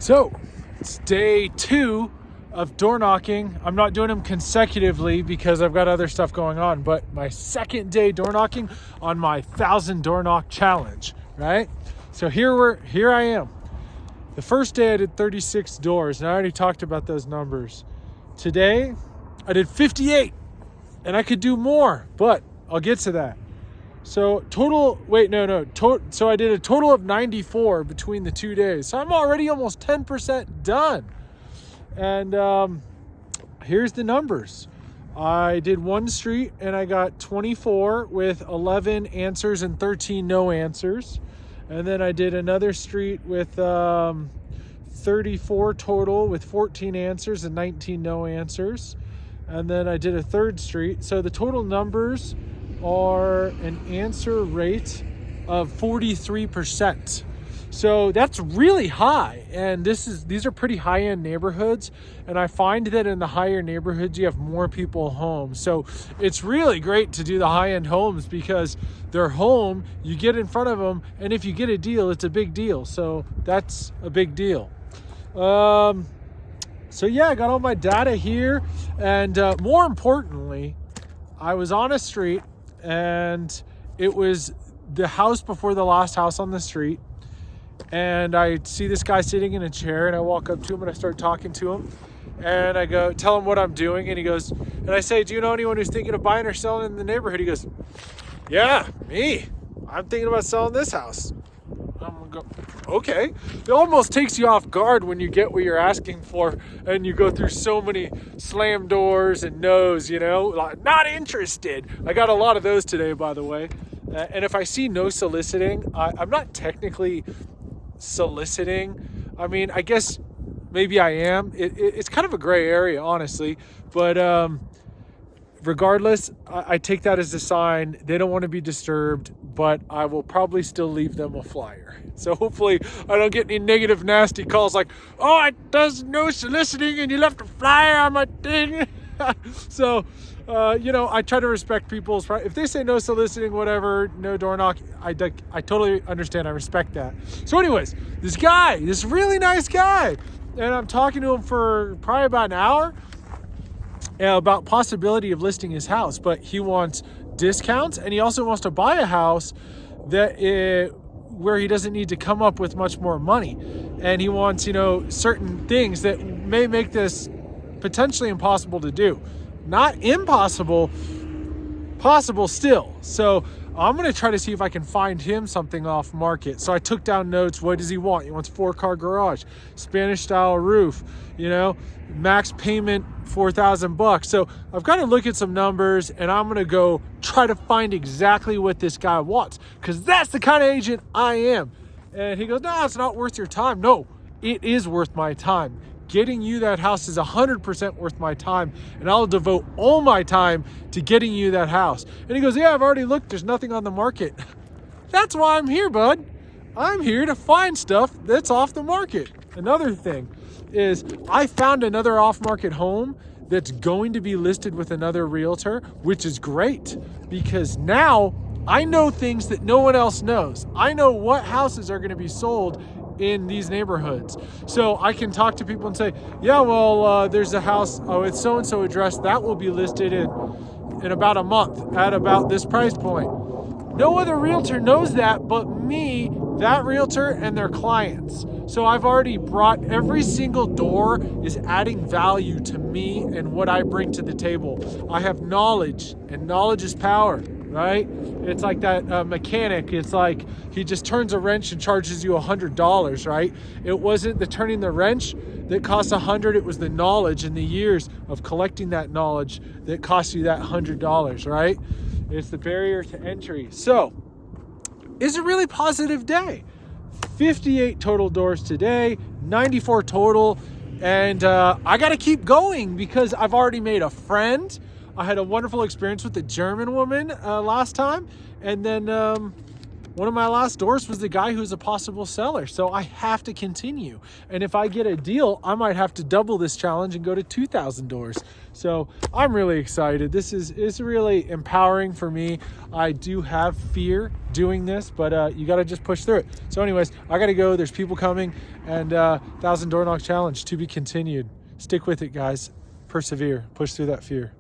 So it's day 2 of door knocking. I'm not doing them consecutively because I've got other stuff going on, but my second day door knocking on my 1,000 door knock challenge, right? So here I am. The first day I did 36 doors, and I already talked about those numbers. Today I did 58, and I could do more, but I'll get to that. So so I did a total of 94 between the 2 days. So I'm already almost 10% done. And here's the numbers. I did one street and I got 24 with 11 answers and 13 no answers. And then I did another street with 34 total with 14 answers and 19 no answers. And then I did a third street. So the total numbers are an answer rate of 43%. So that's really high. And these are pretty high-end neighborhoods. And I find that in the higher neighborhoods, you have more people home. So it's really great to do the high-end homes because they're home, you get in front of them, and if you get a deal, it's a big deal. So that's a big deal. So yeah, I got all my data here. And more importantly, I was on a street and it was the house before the last house on the street. And I see this guy sitting in a chair and I walk up to him and I start talking to him. And I go, tell him what I'm doing. And he goes, and I say, do you know anyone who's thinking of buying or selling in the neighborhood? He goes, yeah, me. I'm thinking about selling this house. I'm gonna go, okay. It almost takes you off guard when you get what you're asking for and you go through so many slam doors and no's, like not interested. I got a lot of those today, by the way. And if I see no soliciting, I'm not technically soliciting. I mean, I guess maybe I am. It's kind of a gray area, honestly. But regardless, I take that as a sign. They don't want to be disturbed, but I will probably still leave them a flyer. So hopefully I don't get any negative, nasty calls like, oh, I does no soliciting and you left a flyer on my thing. So, I try to respect people's right. If they say no soliciting, whatever, no door knock, I totally understand. I respect that. So anyways, this really nice guy, and I'm talking to him for probably about an hour about possibility of listing his house, but he wants discounts and he also wants to buy a house where he doesn't need to come up with much more money. And he wants, certain things that may make this potentially impossible to do. Not impossible, possible still. So I'm going to try to see if I can find him something off market. So I took down notes. What does he want? He wants 4-car garage, Spanish style roof, max payment $4,000. So I've got to look at some numbers and I'm going to go try to find exactly what this guy wants because that's the kind of agent I am. And he goes, no, it's not worth your time. No, it is worth my time. Getting you that house is 100% worth my time, and I'll devote all my time to getting you that house. And he goes, yeah, I've already looked. There's nothing on the market. That's why I'm here, bud. I'm here to find stuff that's off the market. Another thing is I found another off-market home that's going to be listed with another realtor, which is great because now I know things that no one else knows. I know what houses are going to be sold in these neighborhoods. So I can talk to people and say, yeah, well, there's a house, it's so-and-so address that will be listed in about a month at about this price point. No other realtor knows that but me, that realtor, and their clients. So I've already brought every single door is adding value to me and what I bring to the table. I have knowledge, and knowledge is power, right? It's like that mechanic. It's like he just turns a wrench and charges you $100, right? It wasn't the turning the wrench that cost $100. It was the knowledge and the years of collecting that knowledge that cost you that $100, right? It's the barrier to entry. So it's a really positive day. 58 total doors today, 94 total. And I got to keep going because I've already made a friend. I had a wonderful experience with the German woman last time. And then one of my last doors was the guy who's a possible seller. So I have to continue. And if I get a deal, I might have to double this challenge and go to 2,000 doors. So I'm really excited. This is really empowering for me. I do have fear doing this, but you got to just push through it. So anyways, I got to go. There's people coming, and 1,000 door knock challenge to be continued. Stick with it, guys. Persevere. Push through that fear.